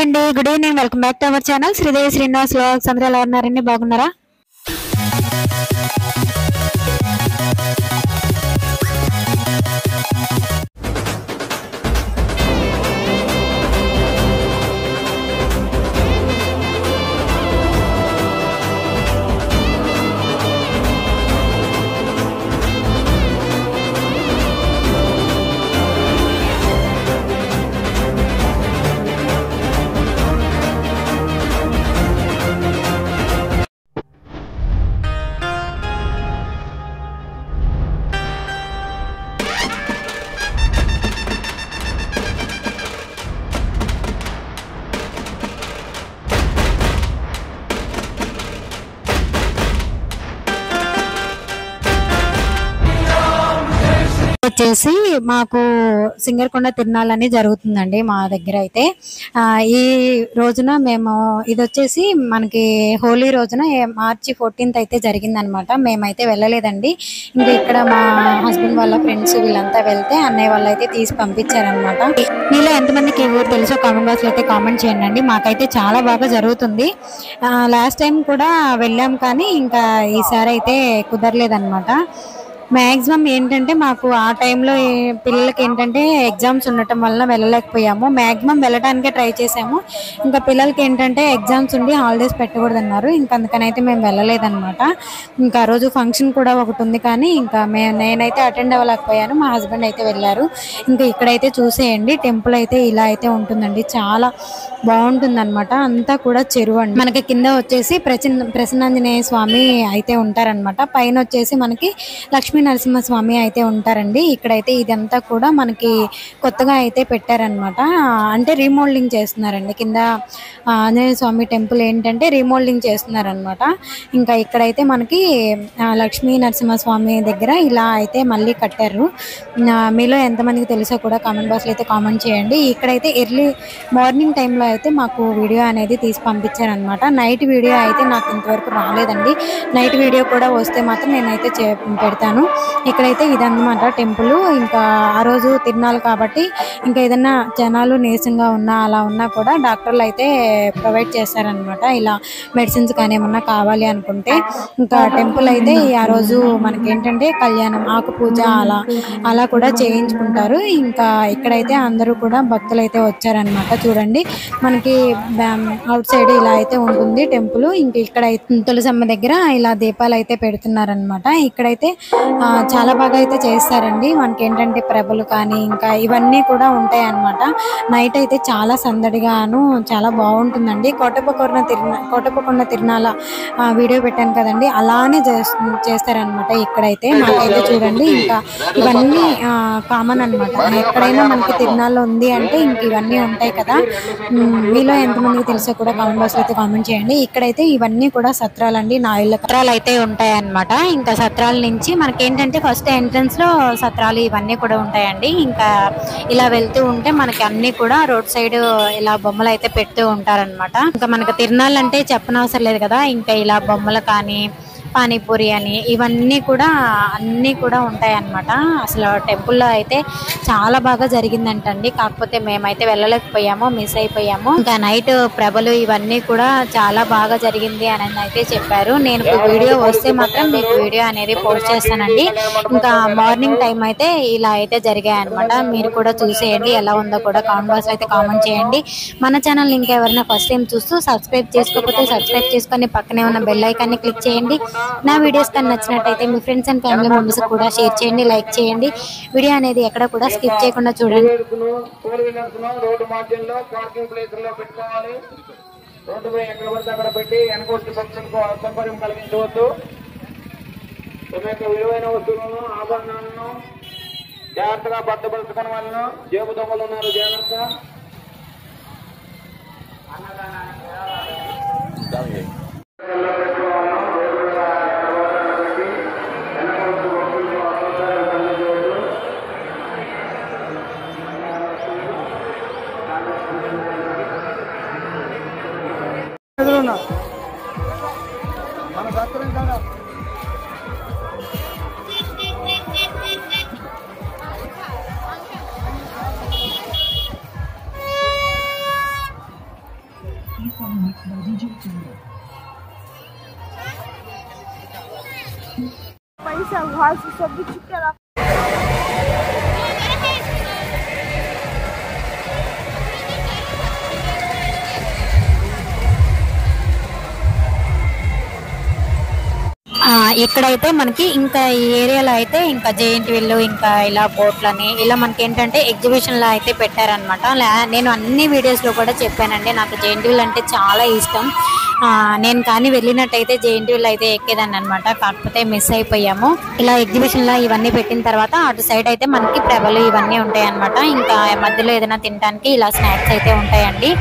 అండి, good evening. Welcome back to our channel Sridevi Srinivas vlogs. అందరూ ఎలా ఉన్నారండి? బాగున్నారా? వచ్చేసి మాకు సింగరకొండ తిరునాళ్ళని జరుగుతుందండి మా దగ్గర అయితే. ఈ రోజున మేము ఇది వచ్చేసి మనకి హోలీ రోజున మార్చి 14th అయితే జరిగిందనమాట. మేమైతే వెళ్ళలేదండి. ఇంకా ఇక్కడ మా హస్బెండ్ వాళ్ళ ఫ్రెండ్స్ వీళ్ళంతా వెళ్తే అన్నయ్య వాళ్ళు అయితే తీసి పంపించారనమాట. మీలో ఎంతమందికి ఊరు తెలుసో కామెంట్ బాక్స్ లో అయితే కామెంట్ చేయండి. మాకైతే చాలా బాగా జరుగుతుంది. లాస్ట్ టైం కూడా వెళ్ళాం కానీ ఇంకా ఈసారి అయితే కుదరలేదన్నమాట. మ్యాక్సిమం ఏంటంటే మాకు ఆ టైంలో పిల్లలకి ఏంటంటే ఎగ్జామ్స్ ఉండటం వల్ల వెళ్ళలేకపోయాము. మ్యాక్సిమం వెళ్ళడానికే ట్రై చేసాము. ఇంకా పిల్లలకి ఏంటంటే ఎగ్జామ్స్ ఉండి హాలిడేస్ పెట్టకూడదన్నారు. ఇంకా అందుకని అయితే మేము వెళ్ళలేదన్నమాట. ఇంకా ఆ రోజు ఫంక్షన్ కూడా ఒకటి ఉంది కానీ ఇంకా నేనైతే అటెండ్ అవ్వలేకపోయాను. మా హస్బెండ్ అయితే వెళ్ళారు. ఇంకా ఇక్కడైతే చూసేయండి, టెంపుల్ అయితే ఇలా అయితే ఉంటుందండి. చాలా బాగుంటుంది అనమాట. అంతా కూడా చెరువు అండి. మనకి కింద వచ్చేసి ప్రసన్నాంజనేయ స్వామి అయితే ఉంటారనమాట. పైన వచ్చేసి మనకి లక్ష్మీ నరసింహస్వామి అయితే ఉంటారండి. ఇక్కడైతే ఇదంతా కూడా మనకి కొత్తగా అయితే పెట్టారనమాట. అంటే రీమోల్డింగ్ చేస్తున్నారండి. కింద ఆంజనేయ స్వామి టెంపుల్ ఏంటంటే రీమోల్డింగ్ చేస్తున్నారనమాట. ఇంకా ఇక్కడైతే మనకి లక్ష్మీ నరసింహస్వామి దగ్గర ఇలా అయితే మళ్ళీ కట్టారు. మీలో ఎంతమందికి తెలుసో కూడా కామెంట్ బాక్స్లో అయితే కామెంట్ చేయండి. ఇక్కడైతే ఎర్లీ మార్నింగ్ టైంలో అయితే మాకు వీడియో అనేది తీసి పంపించారనమాట. నైట్ వీడియో అయితే నాకు ఇంతవరకు రాలేదండి. నైట్ వీడియో కూడా వస్తే మాత్రం నేనైతే పెడతాను. ఇక్కడైతే ఇదన్నమాట టెంపుల్. ఇంకా ఆ రోజు తిరునాళ్ళు కాబట్టి ఇంకా ఏదన్నా జనాలు నీరసంగా ఉన్నా అలా ఉన్నా కూడా డాక్టర్లు అయితే ప్రొవైడ్ చేస్తారనమాట. ఇలా మెడిసిన్స్ కానీ ఏమన్నా కావాలి అనుకుంటే ఇంకా టెంపుల్ అయితే ఆ రోజు మనకి ఏంటంటే కళ్యాణం, ఆకు పూజ అలా కూడా చేయించుకుంటారు. ఇంకా ఇక్కడైతే అందరూ కూడా భక్తులు అయితే వచ్చారనమాట. చూడండి, మనకి అవుట్ సైడ్ ఇలా అయితే ఉంటుంది టెంపుల్. ఇంక ఇక్కడ తులసమ్మ దగ్గర ఇలా దీపాలు అయితే పెడుతున్నారనమాట. ఇక్కడైతే చాలా బాగా అయితే చేస్తారండి. మనకి ఏంటంటే ప్రభలు కానీ ఇంకా ఇవన్నీ కూడా ఉంటాయి అన్నమాట. నైట్ అయితే చాలా సందడిగాను చాలా బాగుంటుందండి. కోటప్పకొండ తిరునాళ్ళ వీడియో పెట్టాను కదండి, అలానే చేస్తారనమాట. ఇక్కడైతే మాకైతే చూడండి, ఇంకా ఇవన్నీ కామన్ అనమాట. ఎక్కడైనా మనకి తిరునాళ్ళు ఉంది అంటే ఇంక ఇవన్నీ ఉంటాయి కదా. మీలో ఎంతమందికి తెలుసో కూడా కామెంట్ బాక్స్ అయితే కామెంట్ చేయండి. ఇక్కడైతే ఇవన్నీ కూడా సత్రాలండి. 4 సత్రాలు అయితే ఉంటాయి అన్నమాట. ఇంకా సత్రాల నుంచి మనకేంటంటే ఫస్ట్ ఎంట్రన్స్ లో సత్రాలు ఇవన్నీ కూడా ఉంటాయండి. ఇంకా ఇలా వెళ్తూ ఉంటే మనకి అన్ని కూడా రోడ్ సైడ్ ఇలా బొమ్మలు అయితే పెడుతూ ఉంటారనమాట. ఇంకా మనకి తిరునాళ్ళు అంటే చెప్పనవసరం లేదు కదా. ఇంకా ఇలా బొమ్మలు కానీ పానీపూరి అని ఇవన్నీ కూడా అన్నీ కూడా ఉంటాయి అన్నమాట. అసలు టెంపుల్లో అయితే చాలా బాగా జరిగిందంటండి. కాకపోతే మేమైతే వెళ్ళలేకపోయాము, మిస్ అయిపోయాము. ఇంకా నైట్ ప్రభలు ఇవన్నీ కూడా చాలా బాగా జరిగింది అని అయితే చెప్పారు. నేను వీడియో వస్తే మాత్రం మీకు వీడియో అనేది పోస్ట్ చేస్తానండి. ఇంకా మార్నింగ్ టైం అయితే ఇలా అయితే జరిగాయి అనమాట. మీరు కూడా చూసేయండి, ఎలా ఉందో కూడా కామెంట్ బాక్స్ అయితే కామెంట్ చేయండి. మన ఛానల్ ఇంకా ఎవరైనా ఫస్ట్ టైం చూస్తూ సబ్స్క్రైబ్ చేసుకోకపోతే సబ్స్క్రైబ్ చేసుకొని పక్కనే ఉన్న బెల్ ఐకాన్ని క్లిక్ చేయండి. నా వీడియోస్ కానీ నచ్చినట్టయితే మీ ఫ్రెండ్స్ అండ్ ఫ్యామిలీ మెంబర్స్ కూడా షేర్ చేయండి, లైక్ చేయండి. వీడియో అనేది ఎక్కడ కూడా స్కిప్ చేయకుండా చూడండి. రోడ్డు మార్గంలో పార్కింగ్ ప్లేస్ లో పెట్టుకోవాలి. రోడ్డుపై ఎక్కడ పడితే అక్కడ పెట్టి వెనకొచ్చి భక్తులకు అసౌకర్యం కలిగించవద్దు. తమ యొక్క విలువైన వస్తువులను, ఆభరణాలను జాగ్రత్తగా భద్రపరుచుకున్న వాళ్ళను. జేబు దొంగలు ఉన్నారు, జాగ్రత్త. మన సత్రం కదా पैसा घर से सब चुके ఇక్కడైతే మనకి ఇంకా ఈ ఏరియాలో అయితే ఇంకా జెయింట్ వీల్ ఇంకా ఇలా బోట్లని ఇలా మనకి ఏంటంటే ఎగ్జిబిషన్ లా అయితే పెట్టారనమాట. నేను అన్ని వీడియోస్ లో కూడా చెప్పానండి, నాకు జెయింట్ వీల్ అంటే చాలా ఇష్టం. నేను కానీ వెళ్ళినట్టయితే జెయింట్ వీల్ అయితే ఎక్కేదాన్ని అనమాట, కాకపోతే మిస్ అయిపోయాము. ఇలా ఎగ్జిబిషన్ లా ఇవన్నీ పెట్టిన తర్వాత అటు సైడ్ అయితే మనకి ప్రభలు ఇవన్నీ ఉంటాయి అనమాట. ఇంకా మధ్యలో ఏదైనా తినడానికి ఇలా స్నాక్స్ అయితే ఉంటాయండి.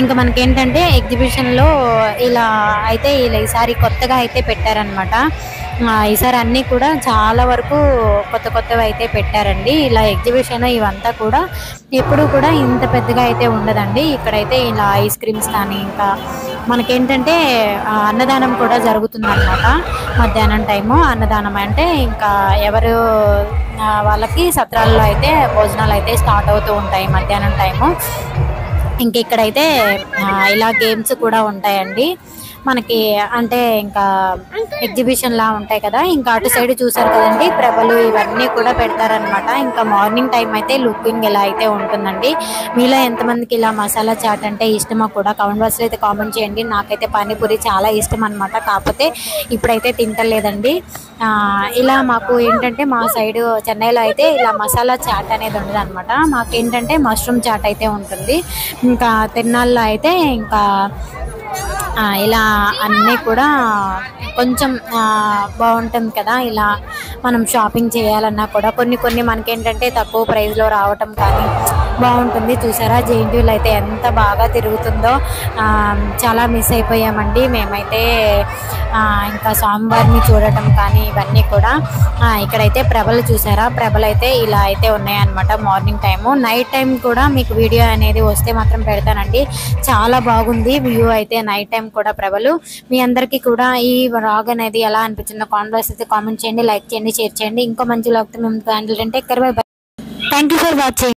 ఇంకా మనకి ఏంటంటే ఎగ్జిబిషన్ లో ఇలా అయితే ఇలా ఈసారి కొత్తగా అయితే పెట్టారనమాట. ఈసారి అన్నీ కూడా చాలా వరకు కొత్త కొత్తవి అయితే పెట్టారండి. ఇలా ఎగ్జిబిషన్ ఇవంతా కూడా ఎప్పుడు కూడా ఇంత పెద్దగా అయితే ఉండదండి. ఇక్కడైతే ఇలా ఐస్ క్రీమ్స్ కానీ ఇంకా మనకేంటంటే అన్నదానం కూడా జరుగుతుంది అనమాట. మధ్యాహ్నం టైము అన్నదానం అంటే ఇంకా ఎవరు వాళ్ళకి సత్రాల్లో అయితే భోజనాలు అయితే స్టార్ట్ అవుతూ ఉంటాయి మధ్యాహ్నం టైము. ఇంక ఇక్కడైతే ఇలా గేమ్స్ కూడా ఉంటాయండి మనకి, అంటే ఇంకా ఎగ్జిబిషన్ లా ఉంటాయి కదా. ఇంకా అటు సైడ్ చూసారు కదండి ప్రభలు ఇవన్నీ కూడా పెడతారనమాట. ఇంకా మార్నింగ్ టైం అయితే లుకింగ్ ఇలా అయితే ఉంటుందండి. మీలో ఎంతమందికి ఇలా మసాలా చాట్ అంటే ఇష్టమో కూడా కామెంట్ బాక్స్లో అయితే కామెంట్ చేయండి. నాకైతే పానీపూరి చాలా ఇష్టం అనమాట, కాకపోతే ఇప్పుడైతే తింటలేదండి. ఇలా మాకు ఏంటంటే మా సైడ్ చెన్నైలో అయితే ఇలా మసాలా చాట్ అనేది ఉండదు అనమాట. మాకేంటంటే మష్రూమ్ చాట్ అయితే ఉంటుంది. ఇంకా తిరునాళ్ళలో అయితే ఇంకా ఇలా అన్నీ కూడా కొంచెం బాగుంటుంది కదా. ఇలా మనం షాపింగ్ చేయాలన్నా కూడా కొన్ని మనకేంటంటే తక్కువ ప్రైస్లో రావటం కానీ బాగుంటుంది. చూసారా జెయింట్ వీల్ అయితే ఎంత బాగా తిరుగుతుందో, చాలా మిస్ అయిపోయామండి మేమైతే. ఇంకా స్వామివారిని చూడటం కానీ ఇవన్నీ కూడా. ఇక్కడైతే ప్రభలు చూసారా, ప్రభలు అయితే ఇలా అయితే ఉన్నాయన్నమాట మార్నింగ్ టైము. నైట్ టైం కూడా మీకు వీడియో అనేది వస్తే మాత్రం పెడతానండి, చాలా బాగుంది వ్యూ అయితే నైట్ టైం కూడా ప్రభలు. మీ అందరికీ కూడా ఈ వ్లాగ్ అనేది ఎలా అనిపించిందో కామెంట్ అయితే కామెంట్ చేయండి, లైక్ చేయండి, షేర్ చేయండి. ఇంకో మంచి వ్లాగ్తో మేము అంటే థ్యాంక్ యూ ఫర్ వాచింగ్.